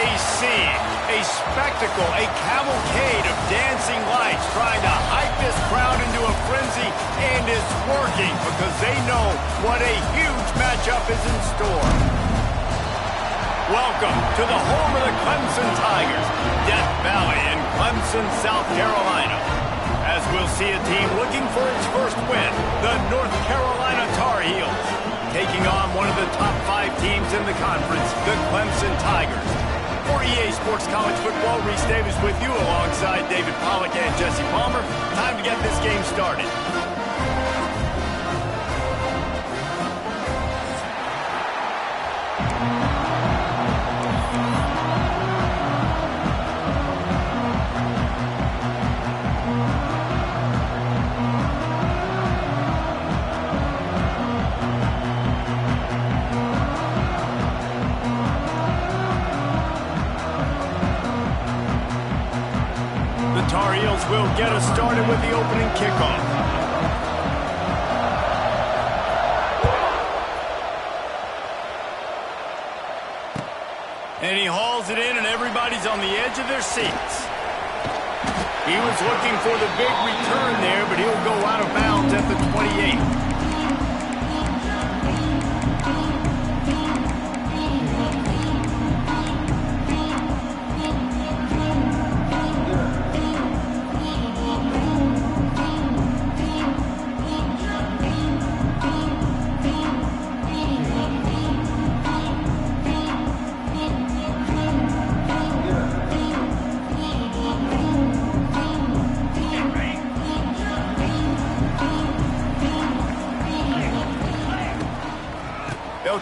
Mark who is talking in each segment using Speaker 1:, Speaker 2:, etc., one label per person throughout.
Speaker 1: a scene, a spectacle, a cavalcade of dancing lights trying to hype this crowd into a frenzy, and it's working because they know what a huge matchup is in store. Welcome to the home of the Clemson Tigers, Death Valley in Clemson, South Carolina. As we'll see a team looking for its first win, the North Carolina Tar Heels, taking on one of the top 5 teams in the conference, the Clemson Tigers. For EA Sports College Football, Reese Davis with you alongside David Pollack and Jesse Palmer. Time to get this game started. Will get us started with the opening kickoff. And he hauls it in, and everybody's on the edge of their seats. He was looking for the big return there, but he'll go out of bounds at the 28.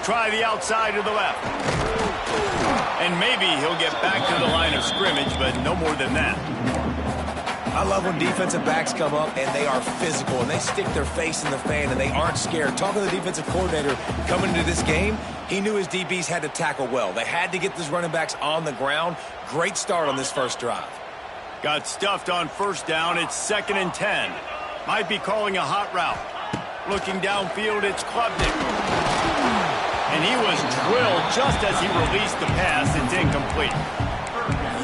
Speaker 1: Try the outside to the left. And maybe he'll get back to the line of scrimmage, but no more than that.
Speaker 2: I love when defensive backs come up and they are physical and they stick their face in the fan and they aren't scared. Talking to the defensive coordinator coming into this game, he knew his DBs had to tackle well. They had to get these running backs on the ground. Great start on this first drive.
Speaker 1: Got stuffed on first down. It's 2nd and 10. Might be calling a hot route. Looking downfield, it's Klubnik. And he was drilled just as he released the pass. It's incomplete.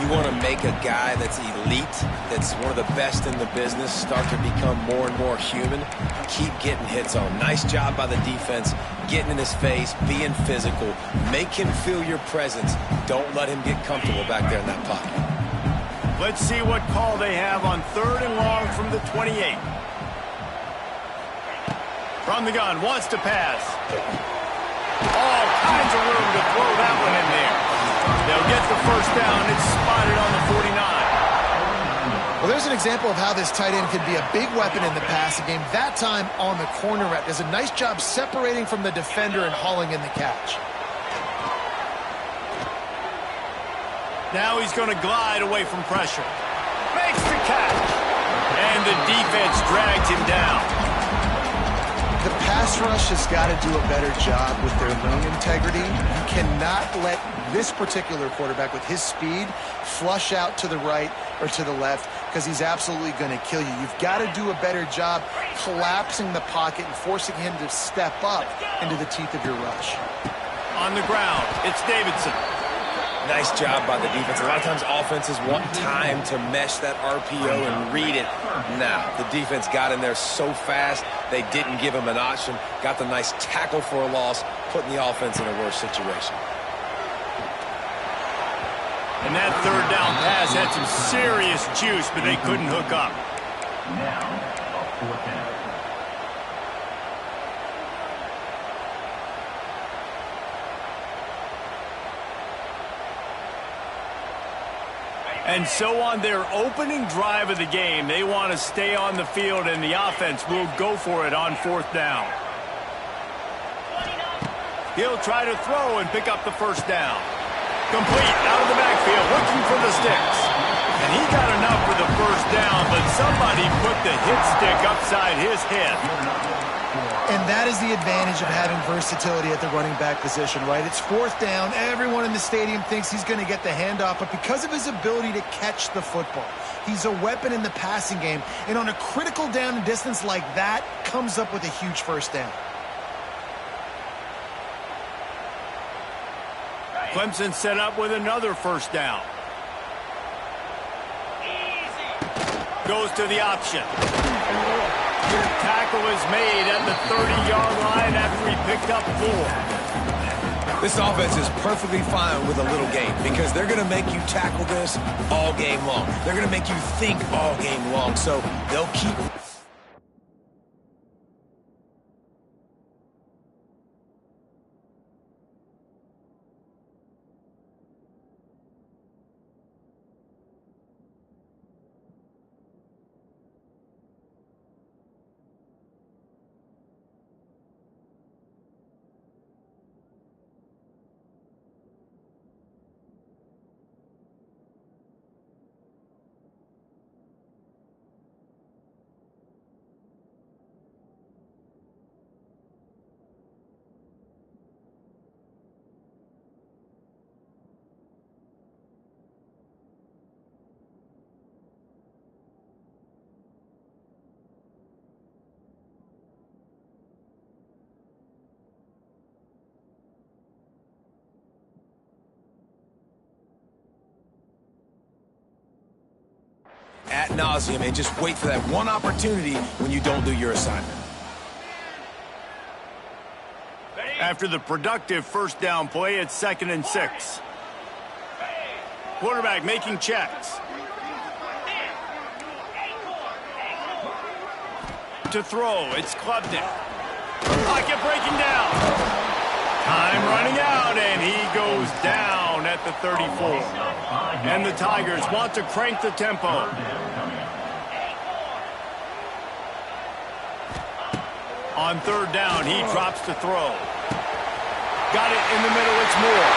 Speaker 2: You want to make a guy that's elite, that's one of the best in the business, start to become more and more human. Keep getting hits on. Nice job by the defense, getting in his face, being physical. Make him feel your presence. Don't let him get comfortable back there in that pocket.
Speaker 1: Let's see what call they have on 3rd and long from the 28. From the gun, wants to pass. All kinds of room to throw that one in there. They'll get the first down. It's spotted on the 49.
Speaker 3: Well, there's an example of how this tight end could be a big weapon in the passing game. That time on the corner route. Does a nice job separating from the defender and hauling in the catch.
Speaker 1: Now he's going to glide away from pressure. Makes the catch. And the defense drags him down.
Speaker 3: The pass rush has got to do a better job with their lane integrity. You cannot let this particular quarterback with his speed flush out to the right or to the left because he's absolutely going to kill you. You've got to do a better job collapsing the pocket and forcing him to step up into the teeth of your rush.
Speaker 1: On the ground, it's Davidson.
Speaker 2: Nice job by the defense. A lot of times offenses want time to mesh that RPO and read it. Nah, the defense got in there so fast, they didn't give him an option. Got the nice tackle for a loss, putting the offense in a worse situation.
Speaker 1: And that 3rd down pass had some serious juice, but they couldn't hook up. Now, 4th down. And so on their opening drive of the game, they want to stay on the field, and the offense will go for it on 4th down. He'll try to throw and pick up the first down. Complete out of the backfield, looking for the sticks. And he got enough for the first down, but somebody put the hit stick upside his head.
Speaker 3: And that is the advantage of having versatility at the running back position, right? It's 4th down. Everyone in the stadium thinks he's going to get the handoff, but because of his ability to catch the football, he's a weapon in the passing game. And on a critical down and distance like that, comes up with a huge first down.
Speaker 1: Clemson set up with another first down. Goes to the option. Tackle is made at the 30-yard line after he picked up 4.
Speaker 2: This offense is perfectly fine with a little game because they're going to make you tackle this all game long. They're going to make you think all game long, so they'll keep... ad nauseum and just wait for that one opportunity when you don't do your assignment.
Speaker 1: After the productive first down play, it's 2nd and 6. Quarterback making checks. To throw, it's Klubnik. Pocket breaking down. Time running out, and he goes down at the 34. And the Tigers want to crank the tempo. On 3rd down, he drops to throw. Got it in the middle, it's Moore.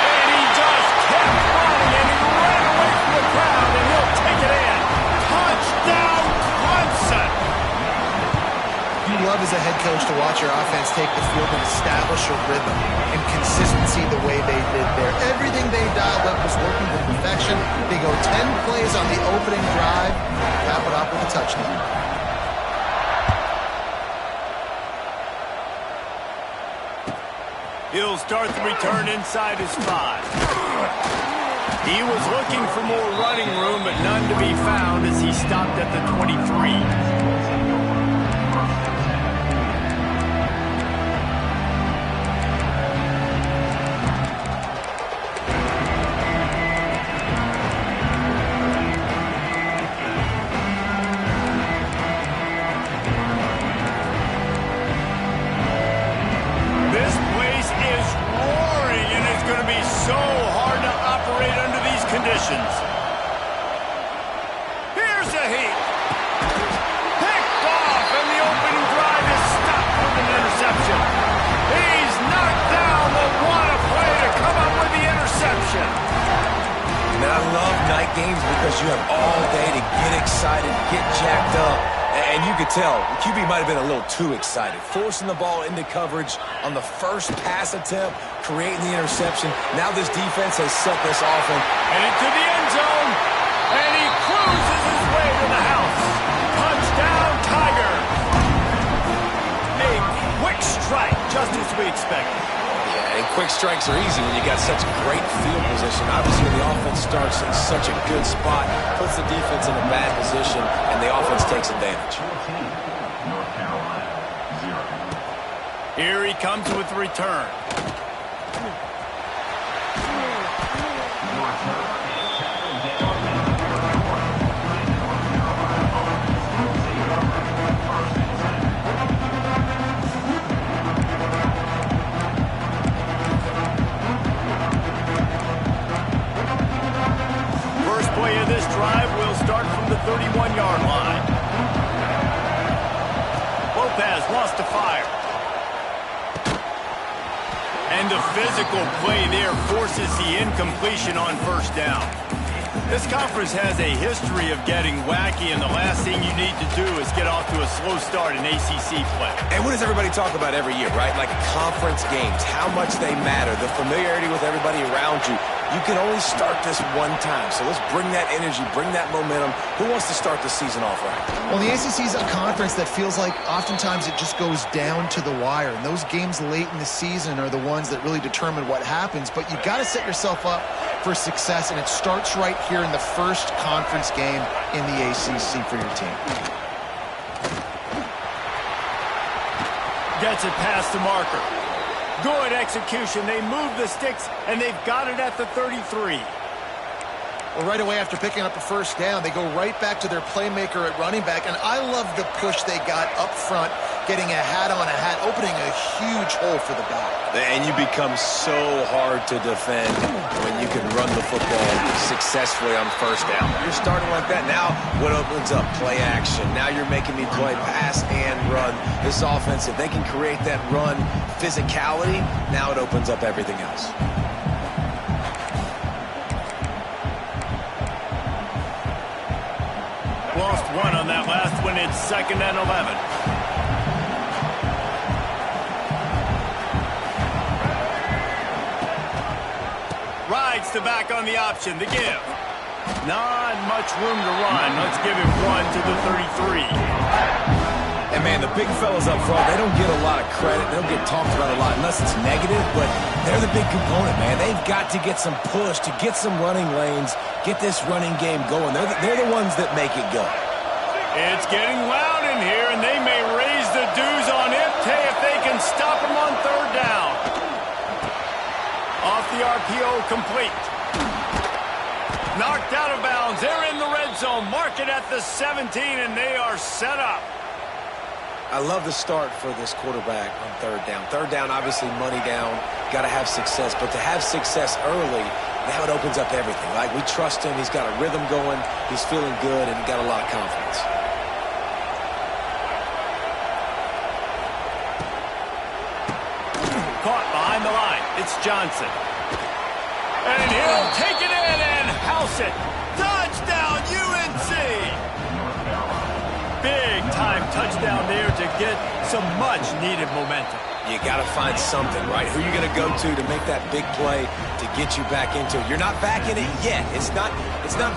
Speaker 1: And he just kept running, and he ran away from the crowd, and he'll take it in. Touchdown, Clemson!
Speaker 3: You love as a head coach to watch your offense take the field and establish a rhythm and consistency the way they did there. Everything they dialed up was working to perfection. They go 10 plays on the opening drive, cap it off with a touchdown.
Speaker 1: He'll start the return inside his 5. He was looking for more running room, but none to be found as he stopped at the 23. Here's a heat. Picked off, and the opening drive is stopped with an interception. He's knocked down the one play to come up with the interception.
Speaker 2: And I love night games because you have all day to get excited, get jacked up. And you could tell, the QB might have been a little too excited. Forcing the ball into coverage on the first pass attempt, creating the interception. Now this defense has set this off
Speaker 1: and into the end zone. And he cruises his way to the house. Touchdown, Tiger. A quick strike, just as we expected.
Speaker 2: Yeah, and quick strikes are easy when you got such great field position. Obviously, the offense starts in such a good spot, puts the defense in a bad position, and the offense takes advantage.
Speaker 4: North Carolina, 0.
Speaker 1: Here he comes with the return. This drive will start from the 31-yard line. Lopez wants to fire. And the physical play there forces the incompletion on first down. This conference has a history of getting wacky, and the last thing you need to do is get off to a slow start in ACC play.
Speaker 2: And what does everybody talk about every year, right? Like conference games, how much they matter, the familiarity with everybody around you. You can only start this one time, so let's bring that energy, bring that momentum. Who wants to start the season off right?
Speaker 3: Well, the ACC is a conference that feels like oftentimes it just goes down to the wire, and those games late in the season are the ones that really determine what happens. But you've got to set yourself up for success, and it starts right here in the first conference game in the ACC for your team.
Speaker 1: Gets it past the marker. Good execution. They move the sticks, and they've got it at the 33.
Speaker 3: Well, right away after picking up a first down, they go right back to their playmaker at running back, and I love the push they got up front, getting a hat on a hat, opening a huge hole for the back.
Speaker 2: And you become so hard to defend when you can run the football successfully on first down. You're starting like that. Now what opens up? Play action. Now you're making me play pass and run. This offense, if they can create that run physicality, now it opens up everything else.
Speaker 1: Lost one on that last one. It's 2nd and 11. Rides the back on the option. The give. Not much room to run. Let's give him one to the 33.
Speaker 2: And, man, the big fellas up front, they don't get a lot of credit. They don't get talked about a lot unless it's negative, but they're the big component, man. They've got to get some push, to get some running lanes, get this running game going. They're the ones that make it go.
Speaker 1: It's getting loud in here, and they may raise the dues on Ipte if they can stop him on 3rd down. Off the RPO, complete. Knocked out of bounds. They're in the red zone. Mark it at the 17, and they are set up.
Speaker 2: I love the start for this quarterback on 3rd down. 3rd down, obviously money down, got to have success. But to have success early, now it opens up everything. Like, we trust him. He's got a rhythm going. He's feeling good, and he got a lot of confidence.
Speaker 1: Caught behind the line. It's Johnson. And he'll take it in and house it. Touchdown, UNC! Big-time touchdown there to get some much-needed momentum.
Speaker 2: You got to find something, right? Who are you going to go to make that big play to get you back into it? You're not back in it yet. It's not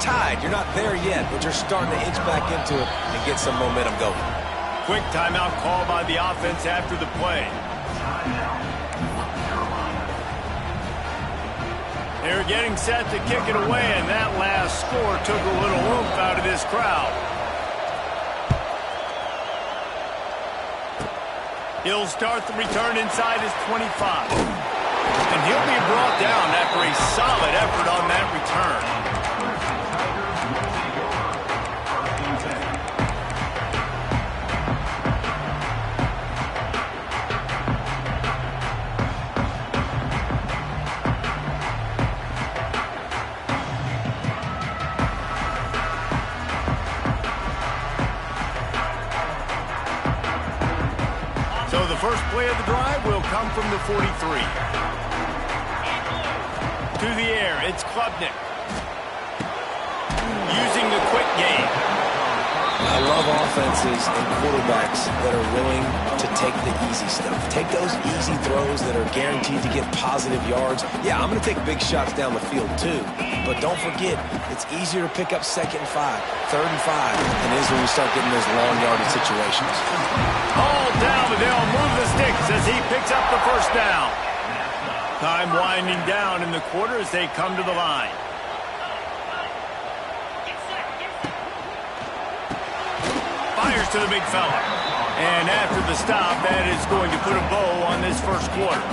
Speaker 2: tied. You're not there yet, but you're starting to inch back into it and get some momentum going.
Speaker 1: Quick timeout call by the offense after the play. They're getting set to kick it away, and that last score took a little oomph out of this crowd. He'll start the return inside his 25. And he'll be brought down after a solid effort on that return. So the first play of the drive will come from the 43. To the air, it's Klubnik. Using the quick game.
Speaker 2: I love offenses and quarterbacks that are willing to take the easy stuff. Take those easy throws that are guaranteed to get positive yards. Yeah, I'm going to take big shots down the field too. But don't forget, it's easier to pick up 2nd and 5, 3rd and 5 than it is when you start getting those long yardage situations.
Speaker 1: All down, but they'll move the sticks as he picks up the first down. Time winding down in the quarter as they come to the line. Fires to the big fella. And after the stop, that is going to put a bow on this first quarter.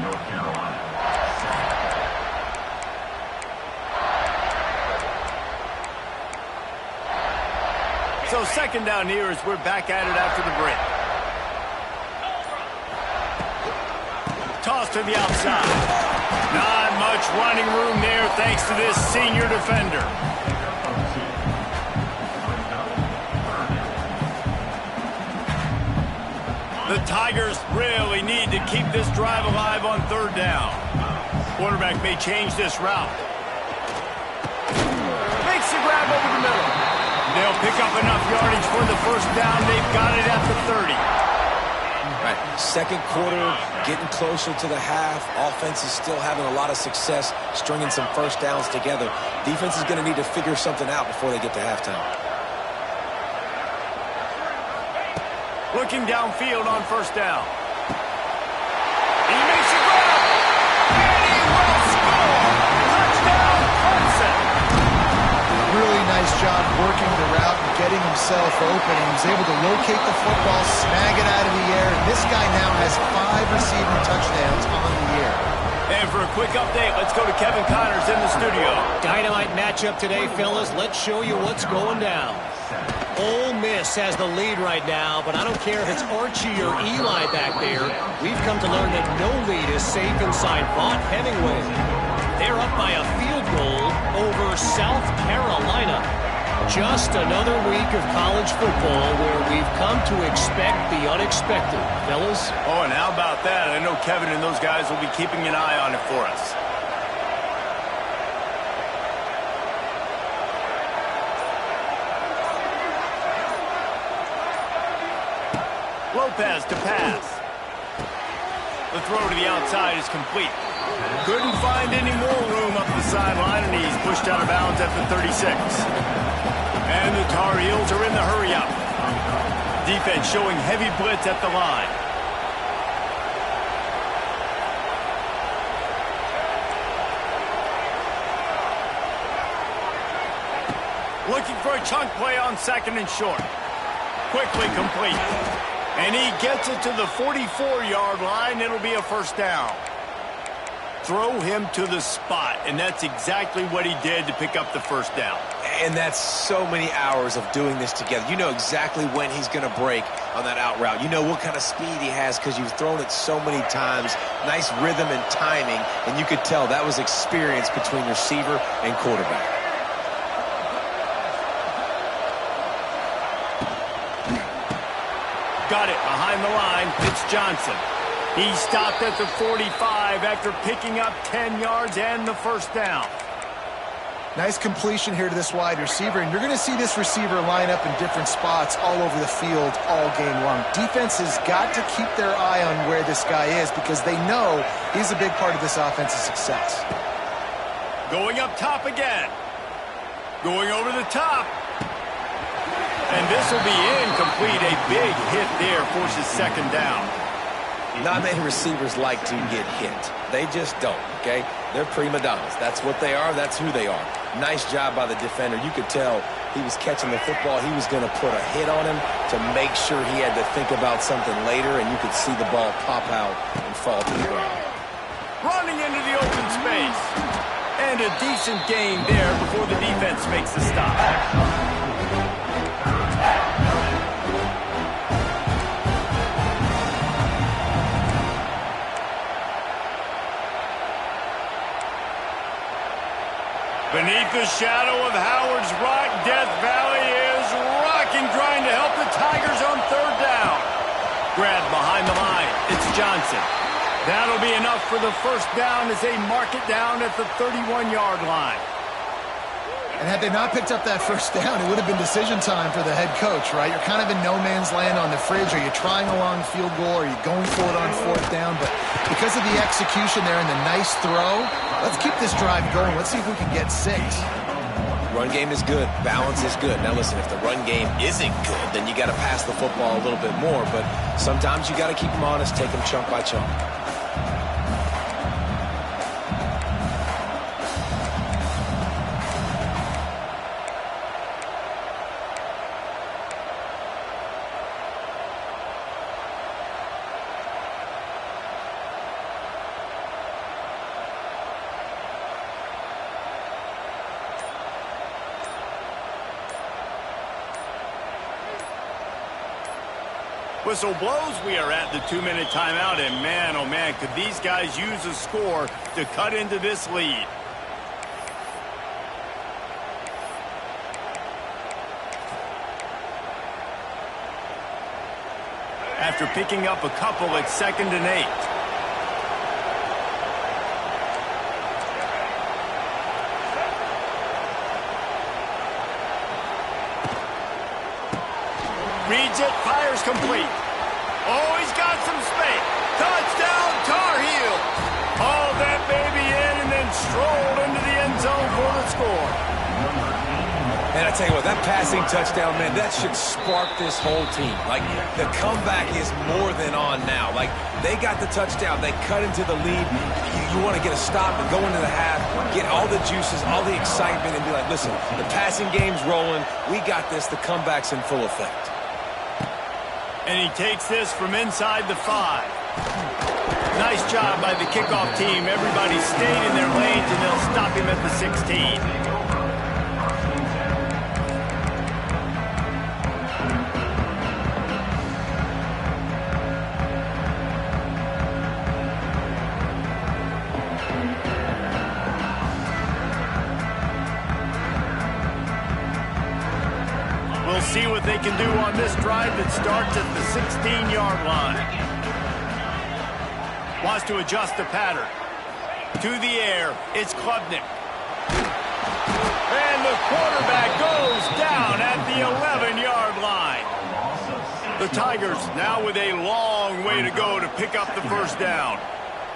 Speaker 4: North Carolina.
Speaker 1: So 2nd down here as we're back at it after the break. Toss to the outside. Not much running room there thanks to this senior defender. Tigers really need to keep this drive alive on third down. Quarterback may change this route. Makes the grab over the middle. They'll pick up enough yardage for the first down. They've got it at the 30.
Speaker 2: Right. Second quarter, getting closer to the half. Offense is still having a lot of success stringing some first downs together. Defense is going to need to figure something out before they get to halftime.
Speaker 1: Looking downfield on first down. He makes a grab. And he will score. Touchdown, Clemson.
Speaker 3: Really nice job working the route and getting himself open. He was able to locate the football, snag it out of the air, and this guy now has 5 receiving touchdowns on the year.
Speaker 1: And for a quick update, let's go to Kevin Connors in the studio.
Speaker 5: Dynamite matchup today, fellas. Let's show you what's going down. Ole Miss has the lead right now, but I don't care if it's Archie or Eli back there. We've come to learn that no lead is safe inside Vaught Hemingway. They're up by a field goal over South Carolina. Just another week of college football where we've come to expect the unexpected, fellas.
Speaker 1: Oh, and how about that? I know Kevin and those guys will be keeping an eye on it for us. Lopez to pass. The throw to the outside is complete. Couldn't find any more room up the sideline, and he's pushed out of bounds at the 36. And the Tar Heels are in the hurry-up. Defense showing heavy blitz at the line. Looking for a chunk play on second and short. Quickly complete. And he gets it to the 44-yard line. It'll be a first down. Throw him to the spot, and that's exactly what he did to pick up the first down.
Speaker 2: And that's so many hours of doing this together. You know exactly when he's going to break on that out route. You know what kind of speed he has because you've thrown it so many times. Nice rhythm and timing, and you could tell that was experience between receiver and quarterback.
Speaker 1: Got it behind the line. It's Johnson. He stopped at the 45 after picking up 10 yards and the first down.
Speaker 3: Nice completion here to this wide receiver, and you're going to see this receiver line up in different spots all over the field all game long. Defense has got to keep their eye on where this guy is because they know he's a big part of this offense's success.
Speaker 1: Going up top again. Going over the top. And this will be incomplete. A big hit there forces second down.
Speaker 2: Not many receivers like to get hit. They just don't, okay? They're prima donnas. That's what they are. That's who they are. Nice job by the defender. You could tell he was catching the football. He was going to put a hit on him to make sure he had to think about something later, and you could see the ball pop out and fall to the ground.
Speaker 1: Running into the open space. And a decent gain there before the defense makes the stop. Beneath the shadow of Howard's Rock, Death Valley is rocking, trying to help the Tigers on third down. Grab behind the line. It's Johnson. That'll be enough for the first down as they mark it down at the 31-yard line.
Speaker 3: And had they not picked up that first down, it would have been decision time for the head coach, right? You're kind of in no man's land on the fridge. Are you trying a long field goal? Are you going for it on fourth down? But because of the execution there and the nice throw, let's keep this drive going. Let's see if we can get 6.
Speaker 2: Run game is good. Balance is good. Now, listen, if the run game isn't good, then you got to pass the football a little bit more. But sometimes you got to keep them honest, take them chunk by chunk.
Speaker 1: Whistle blows. We are at the 2-minute timeout, and man, oh man, could these guys use a score to cut into this lead. after picking up a couple at 2nd and 8. Reads it, fires complete. Oh, he's got some space. Touchdown, Tar Heel. Hauled that baby in and then strolled into the end zone for the score.
Speaker 2: And I tell you what, that passing touchdown, man, that should spark this whole team. Like, the comeback is more than on now. Like, they got the touchdown. They cut into the lead. You want to get a stop and go into the half, get all the juices, all the excitement, and be like, listen, the passing game's rolling. We got this. The comeback's in full effect.
Speaker 1: And he takes this from inside the 5. Nice job by the kickoff team. Everybody stayed in their lanes, and they'll stop him at the 16. We'll see what they can do on this drive that starts at the 16-yard line. Wants to adjust the pattern. To the air, it's Klubnik. And the quarterback goes down at the 11-yard line. The Tigers now with a long way to go to pick up the first down.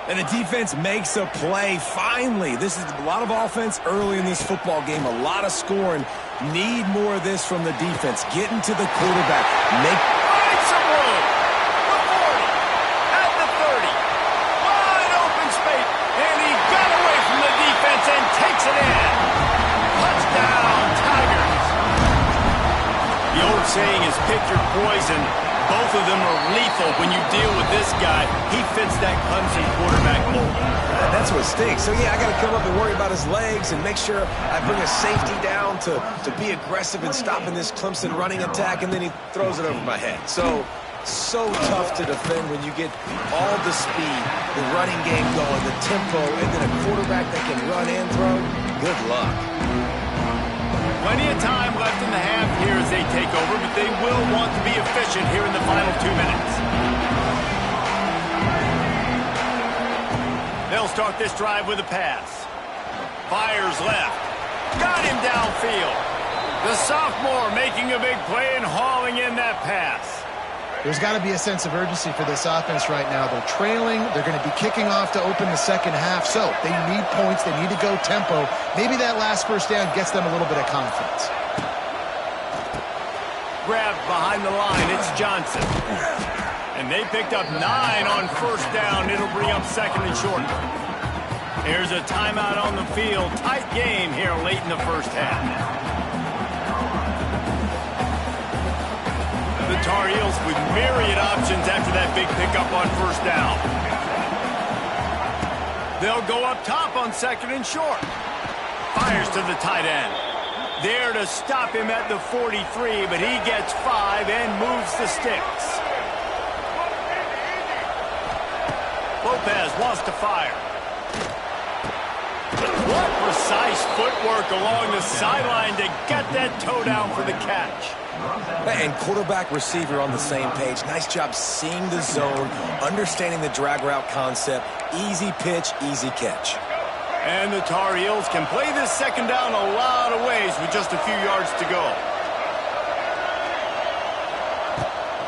Speaker 2: And the defense makes a play, finally. This is a lot of offense early in this football game, a lot of scoring. Need more of this from the defense. Getting to the quarterback.
Speaker 1: Find some room. The 40. At the 30. Wide open space. And he got away from the defense and takes it in. Touchdown, Tigers. The old saying is pick your poison. Both of them are lethal when you deal with this guy. He fits that Clemson quarterback mold.
Speaker 2: That's what stinks. So, yeah, I got to come up and worry about his legs and make sure I bring a safety down to be aggressive in stopping this Clemson running attack, and then he throws it over my head. So tough to defend when you get all the speed, the running game going, the tempo, and then a quarterback that can run and throw. Good luck.
Speaker 1: Plenty of time left in the half here as they take over, but they will want to be efficient here in the final 2 minutes. They'll start this drive with a pass. Fires left. Got him downfield. The sophomore making a big play and hauling in that pass.
Speaker 3: There's got to be a sense of urgency for this offense right now. They're trailing. They're going to be kicking off to open the second half. So they need points. They need to go tempo. Maybe that last first down gets them a little bit of confidence.
Speaker 1: Grabbed behind the line. It's Johnson. And they picked up 9 on first down. It'll bring up 2nd and short. Here's a timeout on the field. Tight game here late in the first half. The Tar Heels with myriad options after that big pickup on first down. They'll go up top on 2nd and short. Fires to the tight end. There to stop him at the 43, but he gets 5 and moves the sticks. Lopez wants to fire. What precise footwork along the sideline to get that toe down for the catch.
Speaker 2: And quarterback receiver on the same page. Nice job seeing the zone, understanding the drag route concept. Easy pitch, easy catch.
Speaker 1: And the Tar Heels can play this second down a lot of ways with just a few yards to go.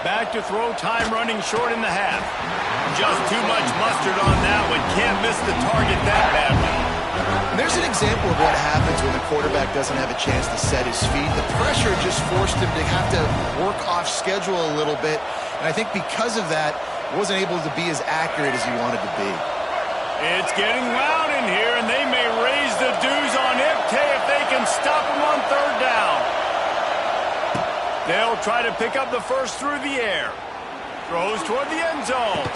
Speaker 1: Back to throw, time running short in the half. Just too much mustard on that one. Can't miss the target that badly.
Speaker 3: There's an example of what happens when the quarterback doesn't have a chance to set his feet. The pressure just forced him to have to work off schedule a little bit. And I think because of that, wasn't able to be as accurate as he wanted to be.
Speaker 1: It's getting loud in here, and they may raise the dues on Ipte if they can stop him on third down. They'll try to pick up the first through the air. Throws toward the end zone.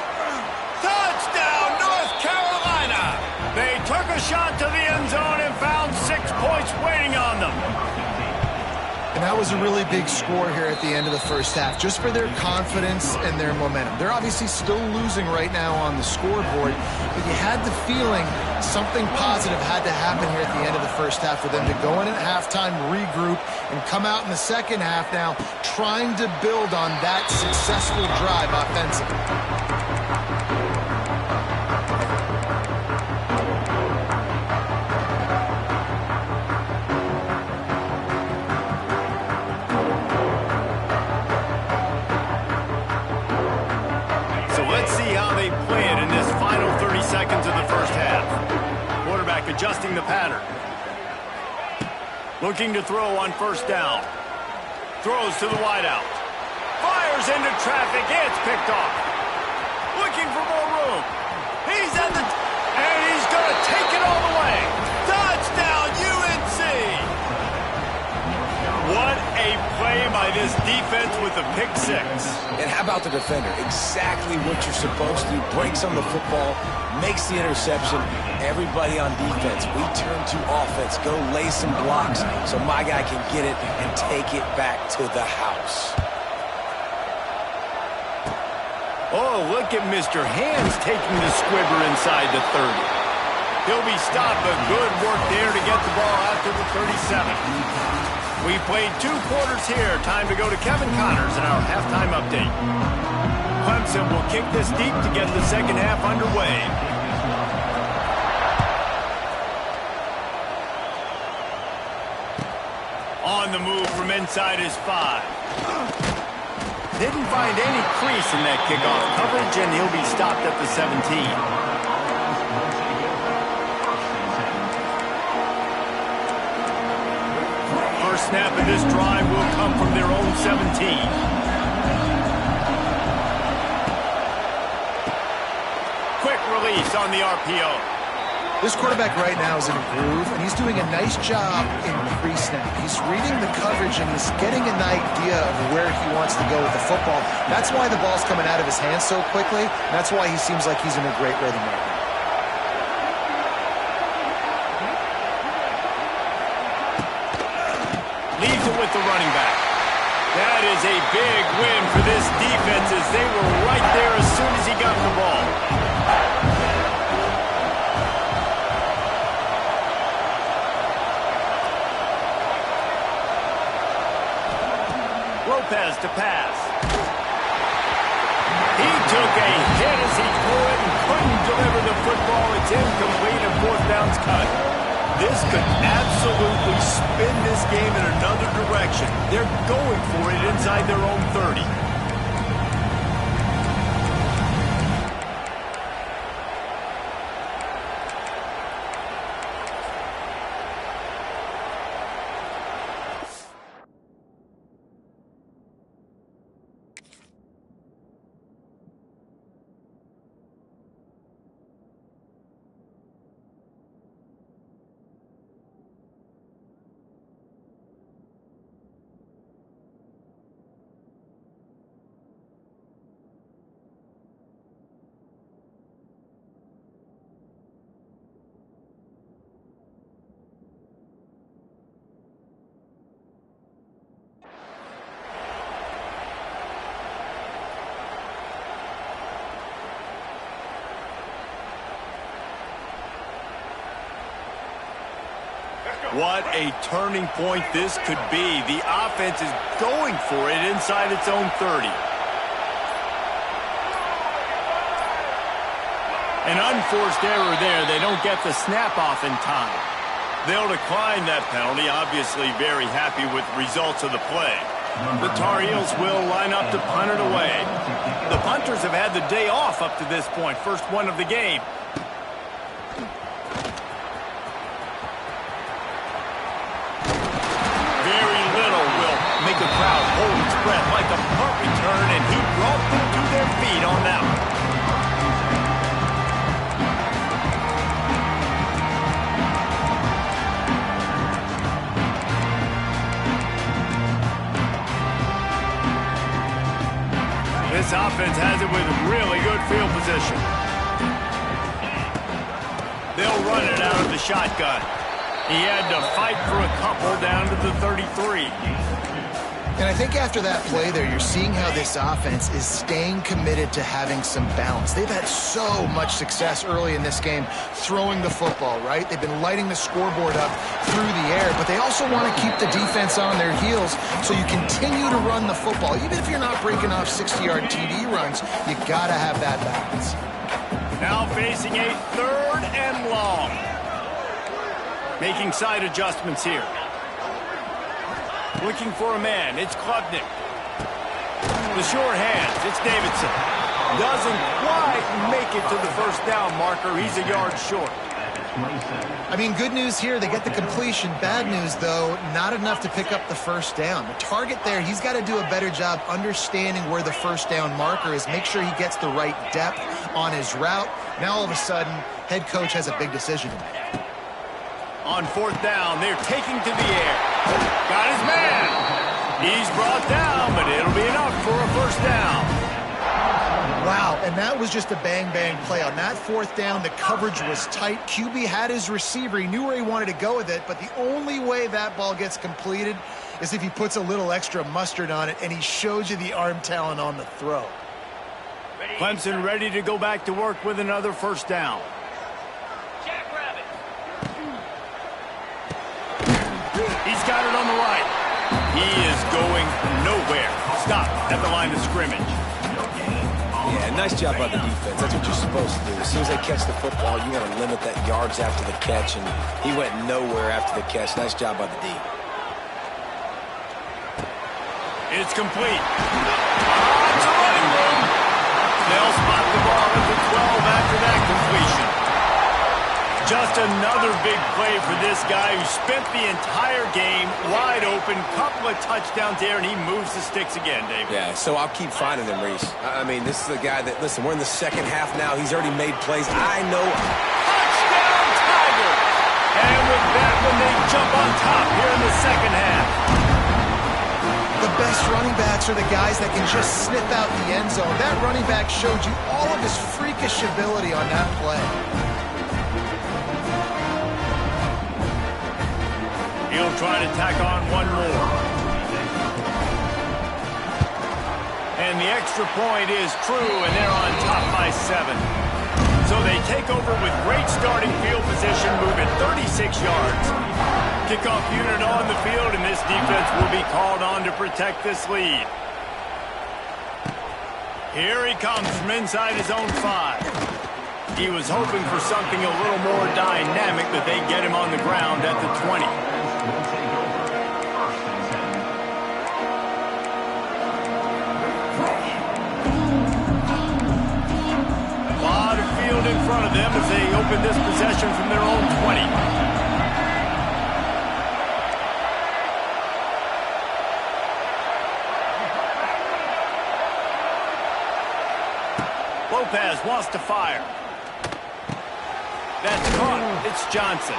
Speaker 1: Touchdown, North Carolina! They took a shot to the end zone and found 6 points waiting on them.
Speaker 3: And that was a really big score here at the end of the first half, just for their confidence and their momentum. They're obviously still losing right now on the scoreboard, but you had the feeling something positive had to happen here at the end of the first half for them to go in at halftime, regroup, and come out in the second half now trying to build on that successful drive offensively.
Speaker 1: Adjusting the pattern. Looking to throw on first down. Throws to the wideout. Fires into traffic. It's picked off. Looking for more room. He's at the... and he's going to take it all the way. Touchdown, UNC! What a play by this defense with the pick six.
Speaker 2: And how about the defender? Exactly what you're supposed to. Breaks on the football, makes the interception. Everybody on defense, we turn to offense. Go lay some blocks so my guy can get it and take it back to the house.
Speaker 1: Oh, look at Mr. Hands taking the squibber inside the 30. He'll be stopped, but good work there to get the ball out to the 37. We played 2 quarters here. Time to go to Kevin Connors in our halftime update. Clemson will kick this deep to get the second half underway. On the move from inside his 5. Didn't find any crease in that kickoff coverage, and he'll be stopped at the 17. First snap of this drive will come from their own 17. Quick release on the RPO.
Speaker 3: This quarterback right now is in a groove, and he's doing a nice job in pre-snap. He's reading the coverage, and he's getting an idea of where he wants to go with the football. That's why the ball's coming out of his hands so quickly. That's why he seems like he's in a great rhythm right now.
Speaker 1: Leaves it with the running back. That is a big win for this defense as they were right there as soon as he got the ball. Lopez to pass. He took a hit as he threw it and couldn't deliver the football. It's incomplete and 4th down's cut. This could absolutely spin this game in another direction. They're going for it inside their own 30. What a turning point this could be. The offense is going for it inside its own 30. An unforced error there. They don't get the snap off in time. They'll decline that penalty, obviously very happy with results of the play. The Tar Heels will line up to punt it away. The punters have had the day off up to this point. First one of the game. Make the crowd hold its breath like a punt return, and he brought them to their feet on that one. This offense has it with really good field position. They'll run it out of the shotgun. He had to fight for a couple down to the 33.
Speaker 3: And I think after that play there, you're seeing how this offense is staying committed to having some balance. They've had so much success early in this game throwing the football, right? They've been lighting the scoreboard up through the air, but they also want to keep the defense on their heels so you continue to run the football. Even if you're not breaking off 60-yard TD runs, you got to have that balance.
Speaker 1: Now facing a 3rd and long. Making side adjustments here. Looking for a man. It's Klubnik. The short hands. It's Davidson. Doesn't quite make it to the first down marker. He's a yard short.
Speaker 3: I mean, good news here. They get the completion. Bad news, though, not enough to pick up the first down. The target there, he's got to do a better job understanding where the first down marker is. Make sure he gets the right depth on his route. Now, all of a sudden, head coach has a big decision to make.
Speaker 1: On 4th down, they're taking to the air. Got his man. He's brought down, but it'll be enough for a first down.
Speaker 3: Wow, and that was just a bang-bang play. On that 4th down, the coverage was tight. QB had his receiver. He knew where he wanted to go with it, but the only way that ball gets completed is if he puts a little extra mustard on it, and he shows you the arm talent on the throw.
Speaker 1: Clemson ready to go back to work with another first down. He's got it on the right. He is going nowhere. Stop at the line of scrimmage.
Speaker 2: Yeah, nice job by the defense. That's what you're supposed to do. As soon as they catch the football, you want to limit that yards after the catch, and he went nowhere after the catch. Nice job by the D.
Speaker 1: It's complete. It's a running room. They'll spot the ball at the 12 after that completion. Just another big play for this guy who spent the entire game wide open. Couple of touchdowns there, and he moves the sticks again, David.
Speaker 2: Yeah, so I'll keep finding him, Reese. I mean, this is the guy that, listen, we're in the second half now. He's already made plays. I know.
Speaker 1: Touchdown, Tigers! And with that one, they jump on top here in the second half.
Speaker 3: The best running backs are the guys that can just snip out the end zone. That running back showed you all of his freakish ability on that play.
Speaker 1: He'll try to tack on one more. And the extra point is true, and they're on top by 7. So they take over with great starting field position, moving 36 yards. Kickoff unit on the field, and this defense will be called on to protect this lead. Here he comes from inside his own 5. He was hoping for something a little more dynamic, but they get him on the ground at the 20. In front of them as they open this possession from their own 20. Lopez wants to fire. That's caught. It's Johnson.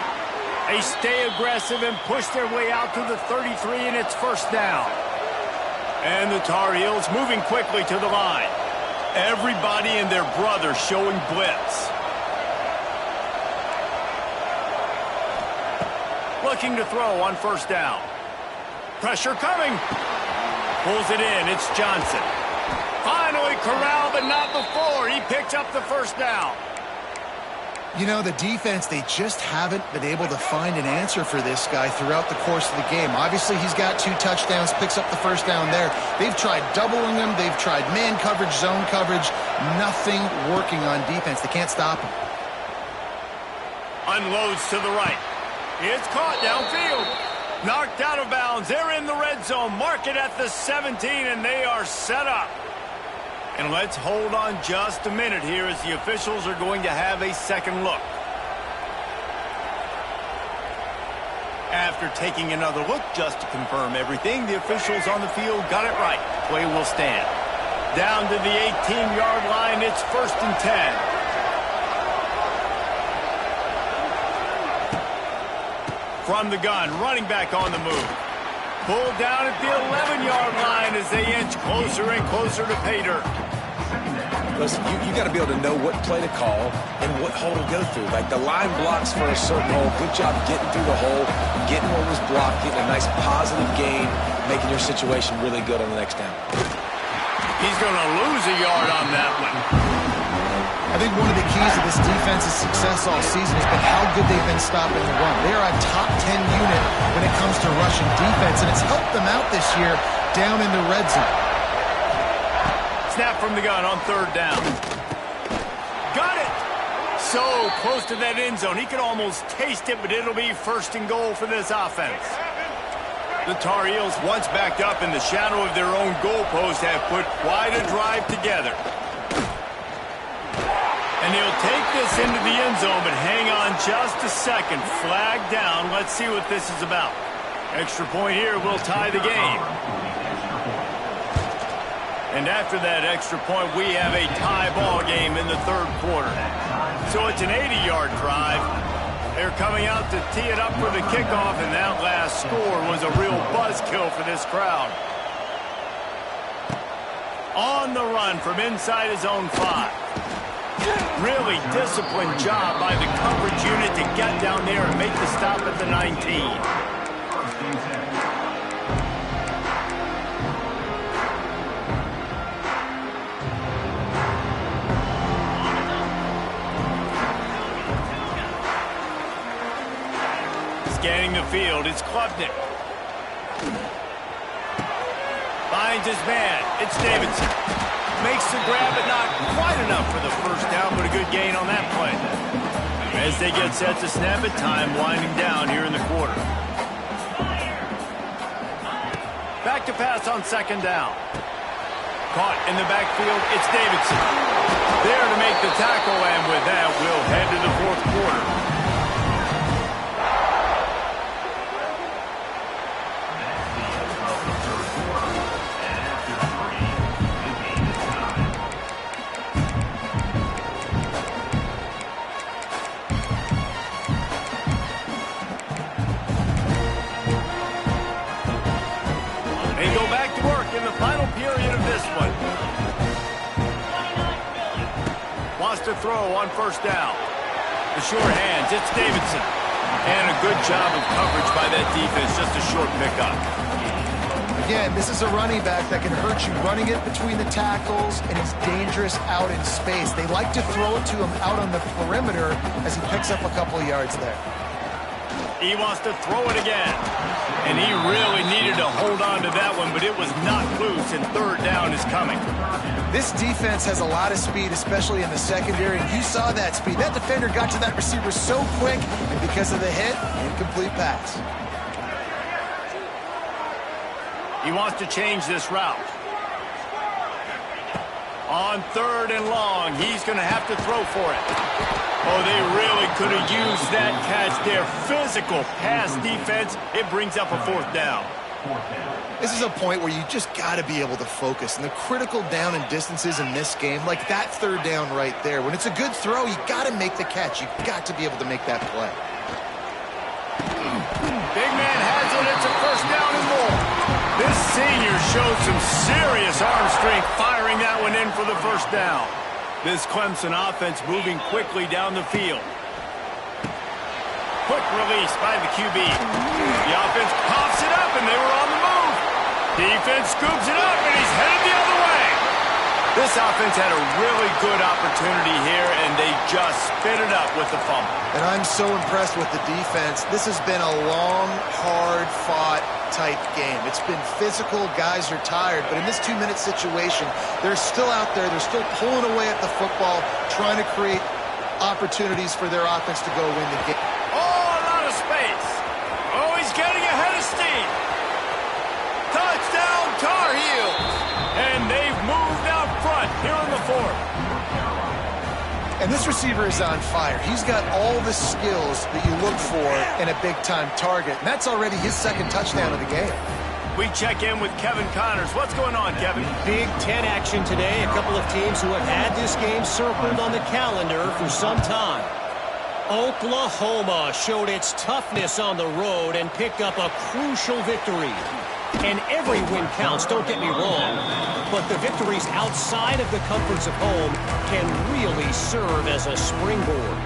Speaker 1: They stay aggressive and push their way out to the 33, and it's first down. And the Tar Heels moving quickly to the line. Everybody and their brother showing blitz. Looking to throw on first down. Pressure coming. Pulls it in. It's Johnson. Finally corralled, but not before. He picks up the first down.
Speaker 3: You know, the defense, they just haven't been able to find an answer for this guy throughout the course of the game. Obviously, he's got 2 touchdowns, picks up the first down there. They've tried doubling him. They've tried man coverage, zone coverage. Nothing working on defense. They can't stop him.
Speaker 1: Unloads to the right. It's caught downfield. Knocked out of bounds. They're in the red zone. Mark it at the 17, and they are set up. And let's hold on just a minute here as the officials are going to have a second look. After taking another look just to confirm everything, the officials on the field got it right. Play will stand. Down to the 18-yard line, it's 1st and 10. From the gun, running back on the move. Pulled down at the 11-yard line as they inch closer and closer to pay dirt.
Speaker 2: Listen, you got to be able to know what play to call and what hole to go through. Like the line blocks for a certain hole. Good job getting through the hole, getting what was blocked, getting a nice positive gain, making your situation really good on the next down.
Speaker 1: He's going to lose a yard on that one.
Speaker 3: I think one of the keys to this defense's success all season has been how good they've been stopping the run. They are a top 10 unit when it comes to rushing defense, and it's helped them out this year down in the red zone.
Speaker 1: Snap from the gun on third down. Got it! So close to that end zone. He could almost taste it, but it'll be first and goal for this offense. The Tar Heels, once backed up in the shadow of their own goalpost, have put quite a drive together. And he'll take this into the end zone, but hang on just a second. Flag down. Let's see what this is about. Extra point here will tie the game. And after that extra point, we have a tie ball game in the third quarter. So it's an 80-yard drive. They're coming out to tee it up for the kickoff, and that last score was a real buzzkill for this crowd. On the run from inside his own 5. Really disciplined job by the coverage unit to get down there and make the stop at the 19. Scanning the field, it's Klubnik. Finds his man, it's Davidson. Makes the grab, but not quite enough for the first down, but a good gain on that play. As they get set to snap it, time winding down here in the quarter. Back to pass on second down. Caught in the backfield, it's Davidson. There to make the tackle, and with that, we'll head to the fourth quarter. To throw on first down. The short hands, it's Davidson. And a good job of coverage by that defense, just a short pickup.
Speaker 3: Again, this is a running back that can hurt you running it between the tackles, and he's dangerous out in space. They like to throw it to him out on the perimeter as he picks up a couple of yards there.
Speaker 1: He wants to throw it again. And he really needed to hold on to that one, but it was not loose, and third down is coming.
Speaker 3: This defense has a lot of speed, especially in the secondary, and you saw that speed. That defender got to that receiver so quick, and because of the hit, incomplete pass.
Speaker 1: He wants to change this route. On third and long, he's going to have to throw for it. Oh, they really could have used that catch there. Physical pass defense. It brings up a fourth down.
Speaker 3: This is a point where you just got to be able to focus. And the critical down and distances in this game, like that third down right there, when it's a good throw, you got to make the catch. You've got to be able to make that play.
Speaker 1: Big man has it. It's a first down and more. This senior showed some serious arm strength firing that one in for the first down. This Clemson offense moving quickly down the field. Quick release by the QB. The offense pops it up, and they were on the move. Defense scoops it up, and he's headed the other way. This offense had a really good opportunity here, and they just spit it up with the fumble.
Speaker 3: And I'm so impressed with the defense. This has been a long, hard-fought type game. It's been physical. Guys are tired. But in this 2-minute situation, they're still out there. They're still pulling away at the football, trying to create opportunities for their offense to go win the game.
Speaker 1: Oh, a lot of space. Oh, he's getting ahead of steam. Touchdown, Tar Heels. And they've moved out front here in the fourth.
Speaker 3: And this receiver is on fire. He's got all the skills that you look for in a big-time target. And that's already his second touchdown of the game.
Speaker 1: We check in with Kevin Connors. What's going on, Kevin?
Speaker 5: Big Ten action today. A couple of teams who have had this game circled on the calendar for some time. Oklahoma showed its toughness on the road and picked up a crucial victory. And every win counts, don't get me wrong. But the victories outside of the comforts of home can really serve as a springboard.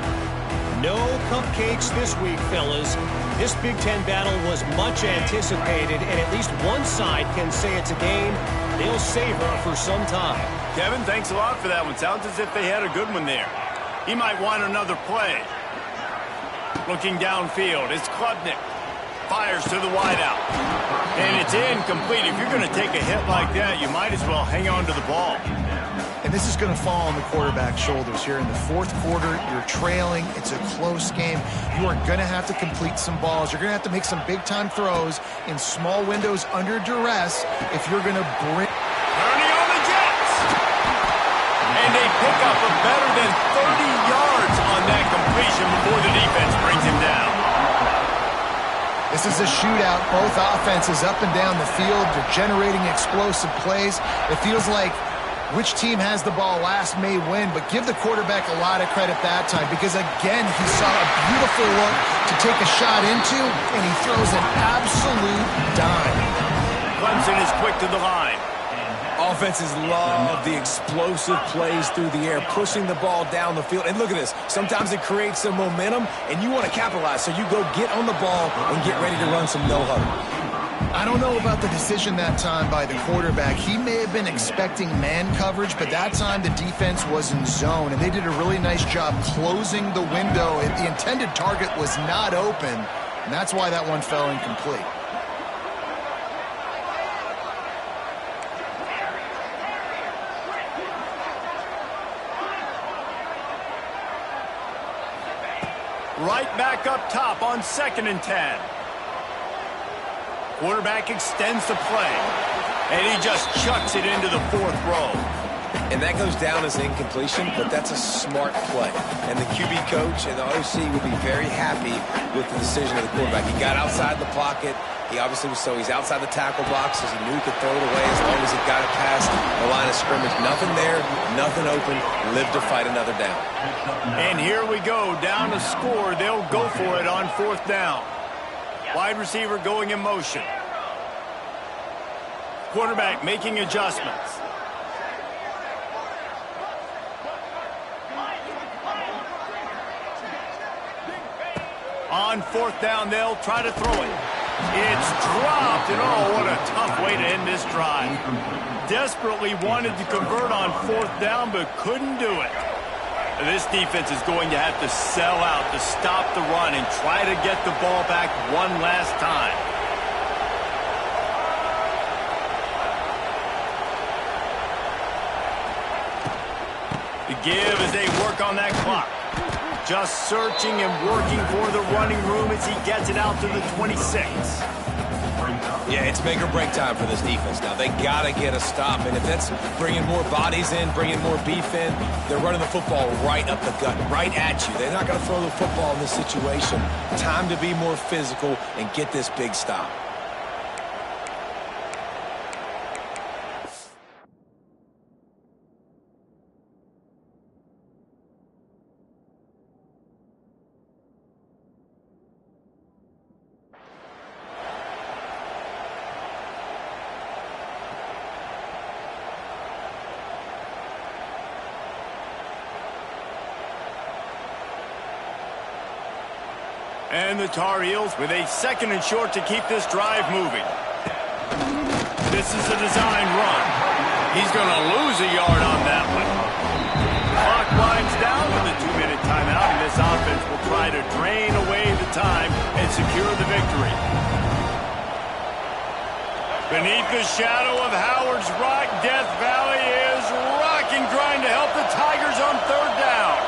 Speaker 5: No cupcakes this week, fellas. This Big Ten battle was much anticipated, and at least one side can say it's a game they'll savor for some time.
Speaker 1: Kevin, thanks a lot for that one. Sounds as if they had a good one there. He might want another play. Looking downfield, it's Klubnik. Fires to the wideout. And it's incomplete. If you're going to take a hit like that, you might as well hang on to the ball.
Speaker 3: And this is going to fall on the quarterback's shoulders here in the fourth quarter. You're trailing. It's a close game. You are going to have to complete some balls. You're going to have to make some big-time throws in small windows under duress if you're going to bring...
Speaker 1: Turning on the Jets. And they pick up a better than 30 yards on that completion before the defense brings him down.
Speaker 3: This is a shootout. Both offenses up and down the field. They're generating explosive plays. It feels like which team has the ball last may win, but give the quarterback a lot of credit that time because, again, he saw a beautiful look to take a shot into, and he throws an absolute dime.
Speaker 1: Clemson is quick to the line.
Speaker 2: Offenses love the explosive plays through the air, pushing the ball down the field. And look at this. Sometimes it creates some momentum, and you want to capitalize. So you go get on the ball and get ready to run some no-huddle.
Speaker 3: I don't know about the decision that time by the quarterback. He may have been expecting man coverage, but that time the defense was in zone, and they did a really nice job closing the window. The intended target was not open, and that's why that one fell incomplete.
Speaker 1: Right back up top on 2nd and 10. Quarterback extends the play, and he just chucks it into the 4th row.
Speaker 2: And that goes down as incompletion, but that's a smart play. And the QB coach and the OC would be very happy with the decision of the quarterback. He got outside the pocket. He obviously was he's outside the tackle box as he knew he could throw it away as long as he got it past the line of scrimmage. Nothing there, nothing open. Live to fight another down.
Speaker 1: And here we go, down to score. They'll go for it on 4th down. Wide receiver going in motion. Quarterback making adjustments. On 4th down, they'll try to throw it. It's dropped, and oh, what a tough way to end this drive. Desperately wanted to convert on 4th down, but couldn't do it. This defense is going to have to sell out to stop the run and try to get the ball back one last time. The give as they work on that clock. Just searching and working for the running room as he gets it out to the 26.
Speaker 2: Yeah, it's make or break time for this defense now. They got to get a stop, and if that's bringing more bodies in, bringing more beef in, they're running the football right up the gut, right at you. They're not going to throw the football in this situation. Time to be more physical and get this big stop.
Speaker 1: And the Tar Heels with a 2nd and short to keep this drive moving. This is a design run. He's going to lose a yard on that one. Clock winds down with a 2-minute timeout, and this offense will try to drain away the time and secure the victory. Beneath the shadow of Howard's Rock, Death Valley is rocking, trying to help the Tigers on 3rd down.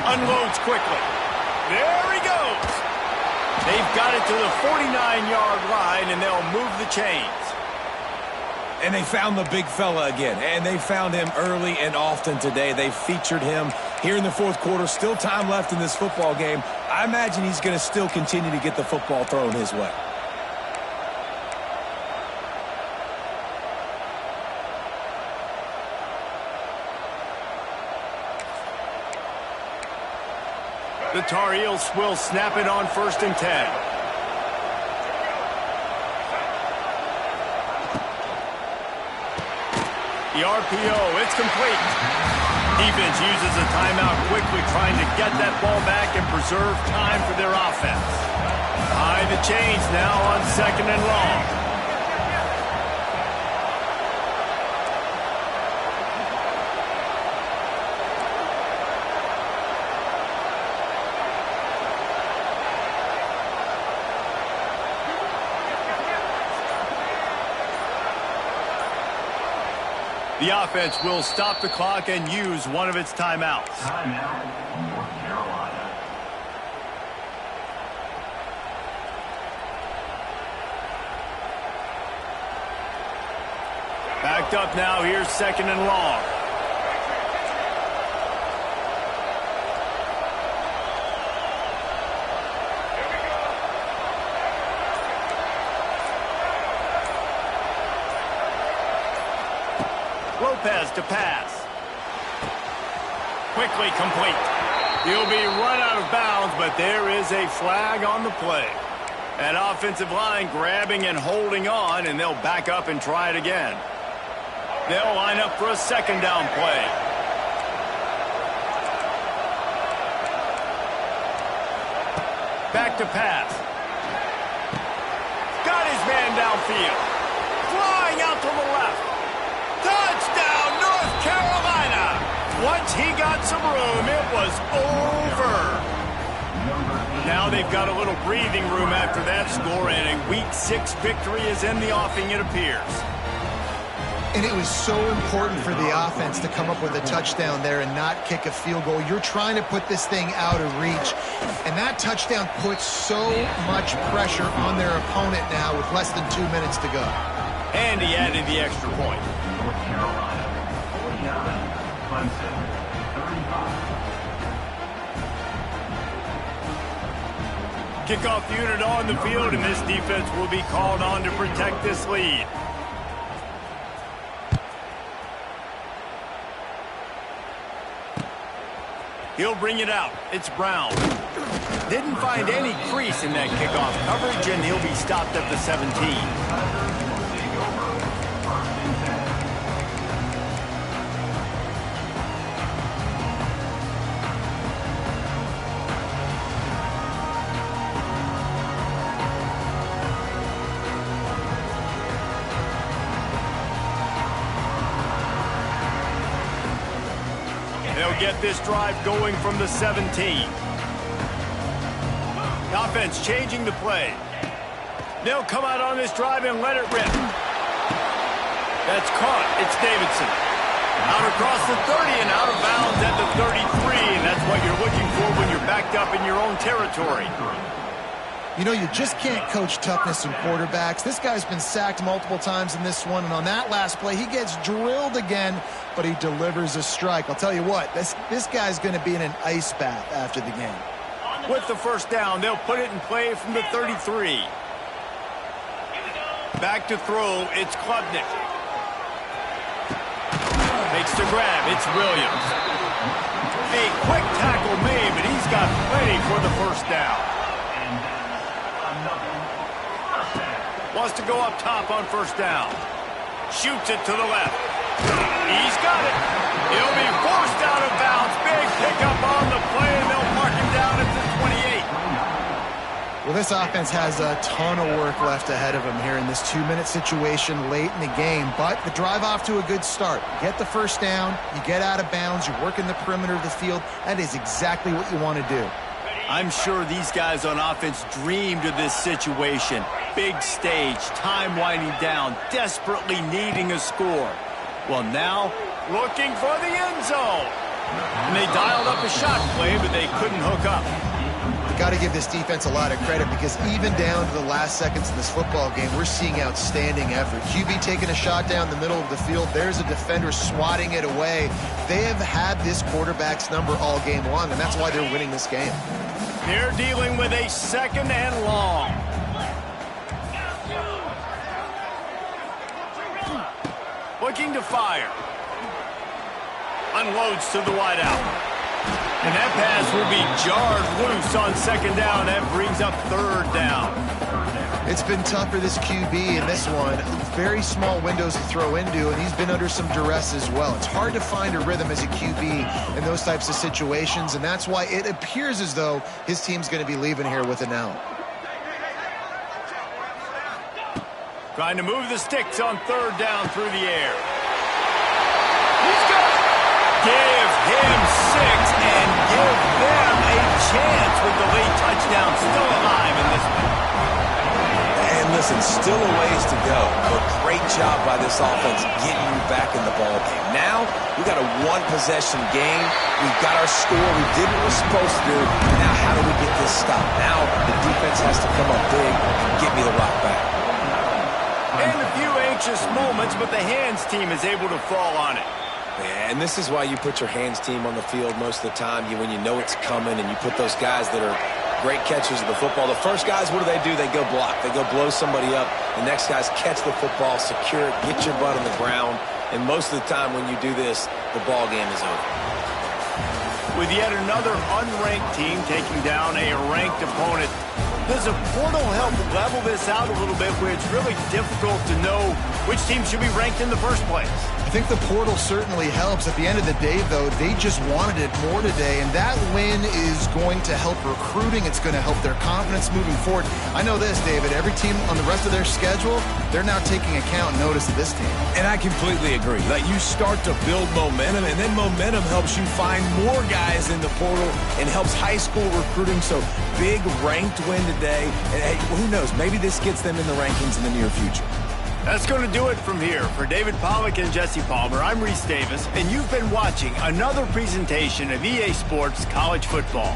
Speaker 1: Unloads quickly. There he goes. They've got it to the 49-yard line, and they'll move the chains.
Speaker 2: And they found the big fella again, and they found him early and often today. They featured him here in the 4th quarter. Still time left in this football game. I imagine he's going to still continue to get the football thrown his way.
Speaker 1: The Tar Heels will snap it on 1st and 10. The RPO, it's complete. Defense uses a timeout quickly, trying to get that ball back and preserve time for their offense. Behind the chains now on 2nd and long. The offense will stop the clock and use one of its timeouts.
Speaker 4: Timeout, North Carolina.
Speaker 1: Backed up now. Here's 2nd and long. Lopez to pass. Quickly complete. He'll be run out of bounds, but there is a flag on the play. That offensive line grabbing and holding on, and they'll back up and try it again. They'll line up for a 2nd down play. Back to pass. Got his man downfield. Flying out to the left. Touchdown, North Carolina! Once he got some room, it was over. Now they've got a little breathing room after that score, and a Week 6 victory is in the offing, it appears.
Speaker 3: And it was so important for the offense to come up with a touchdown there and not kick a field goal. You're trying to put this thing out of reach, and that touchdown puts so much pressure on their opponent now with less than 2 minutes to go.
Speaker 1: And he added the extra point.
Speaker 4: North Carolina, 49, Clemson, 35.
Speaker 1: Kickoff unit on the field, and this defense will be called on to protect this lead. He'll bring it out. It's Brown. Didn't find any crease in that kickoff coverage, and he'll be stopped at the 17. They'll get this drive going from the 17. Offense changing the play. They'll come out on this drive and let it rip. That's caught. It's Davidson. Out across the 30 and out of bounds at the 33, and that's what you're looking for when you're backed up in your own territory.
Speaker 3: You know, you just can't coach toughness in quarterbacks. This guy's been sacked multiple times in this one, and on that last play, he gets drilled again, but he delivers a strike. I'll tell you what, this guy's going to be in an ice bath after the game.
Speaker 1: With the 1st down, they'll put it in play from the 33. Back to throw, it's Klubnik. Makes the grab, it's Williams. A quick tackle made, but he's got plenty for the 1st down. Wants to go up top on 1st down. Shoots it to the left. He's got it. He'll be forced out of bounds. Big pickup on the play, and they'll mark him down at the 28.
Speaker 3: Well, this offense has a ton of work left ahead of them here in this 2-minute situation late in the game, but the drive off to a good start. You get the 1st down, you get out of bounds, you work in the perimeter of the field. That is exactly what you want to do.
Speaker 1: I'm sure these guys on offense dreamed of this situation. Big stage, time winding down, desperately needing a score. Well, now, looking for the end zone. And they dialed up a shot play, but they couldn't hook up.
Speaker 3: You got to give this defense a lot of credit because even down to the last seconds of this football game, we're seeing outstanding effort. QB taking a shot down the middle of the field. There's a defender swatting it away. They have had this quarterback's number all game long, and that's why they're winning this game.
Speaker 1: They're dealing with a 2nd and long. Looking to fire. Unloads to the wideout. And that pass will be jarred loose on second down. That brings up third down.
Speaker 3: It's been tough for this QB in this one. Very small windows to throw into, and he's been under some duress as well. It's hard to find a rhythm as a QB in those types of situations, and that's why it appears as though his team's going to be leaving here with an L.
Speaker 1: Trying to move the sticks on third down through the air. He's got it. Give him 6 and give them a chance with the late touchdown still alive in this one.
Speaker 2: And listen, still a ways to go, but great job by this offense getting you back in the ball game. Now, we got a one-possession game. We've got our score. We did what we're supposed to do. Now, how do we get this stopped? Now, the defense has to come up big and get me the rock back.
Speaker 1: And a few anxious moments, but the hands team is able to fall on it.
Speaker 2: And this is why you put your hands team on the field most of the time, when you know it's coming, and you put those guys that are great catchers of the football. The first guys, what do? They go block. They go blow somebody up. The next guys catch the football, secure it, get your butt on the ground. And most of the time when you do this, the ball game is over.
Speaker 1: With yet another unranked team taking down a ranked opponent, does a portal help level this out a little bit where it's really difficult to know which team should be ranked in the first place?
Speaker 3: I think the portal certainly helps. At the end of the day, though, they just wanted it more today, and that win is going to help recruiting. It's going to help their confidence moving forward. I know this, David. Every team on the rest of their schedule, they're now taking account and notice of this team.
Speaker 6: And I completely agree. Like, you start to build momentum, and then momentum helps you find more guys in the portal and helps high school recruiting. So big ranked win today. And hey, who knows? Maybe this gets them in the rankings in the near future.
Speaker 1: That's going to do it from here. For David Pollack and Jesse Palmer, I'm Reese Davis, and you've been watching another presentation of EA Sports College Football.